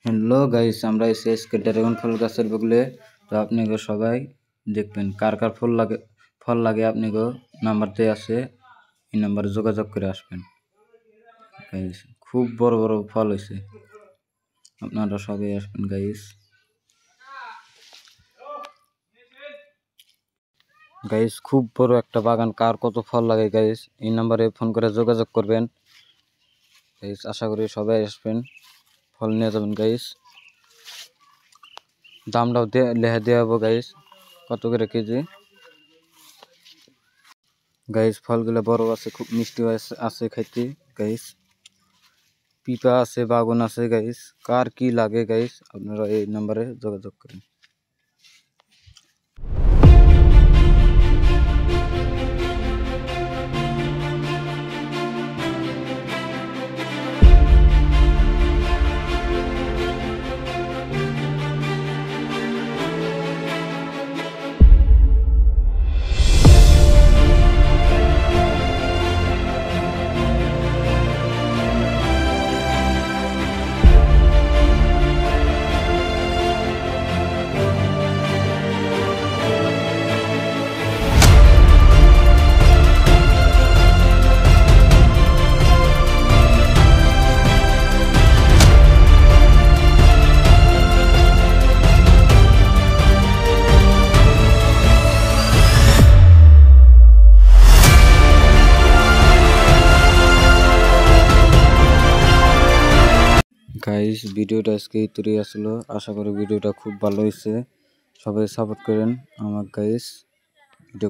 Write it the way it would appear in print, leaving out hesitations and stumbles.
Hello guys, আমরা এসে আজকে ড্রাগন ফল গাছের বগলে। তো আপনাকে সবাই দেখবেন কার কার ফল লাগে আপনাকে নাম্বার দিয়ে আছে, এই নাম্বারে যোগাযোগ করে আসবেন গাইস। খুব বড় বড় ফল হয়েছে, আপনারা সবাই আসবেন গাইস। গাইস খুব বড় একটা বাগান, কার কত ফল লাগে গাইস এই নাম্বারে ফোন করে যোগাযোগ করবেন গাইস। আশা করি সবাই আসবেন, ফল নিয়ে যাবেন গাইস। দামটাও লেখা দেওয়া হবো গাইস, কত করে কেজি গাইস। ফলগুলো বড় আছে, খুব মিষ্টি আছে খাইতে গাইস। পিপা আছে, বাগুন আছে গাইস। কার কি লাগে গাইস আপনারা এই নাম্বারে যোগাযোগ করেন। গাইস ভিডিওটা আজকে এই তৈরি আসলো, আশা করি ভিডিওটা খুব ভালো হয়েছে। সবাই সাপোর্ট করেন আমাকে গাইস। ভিডিও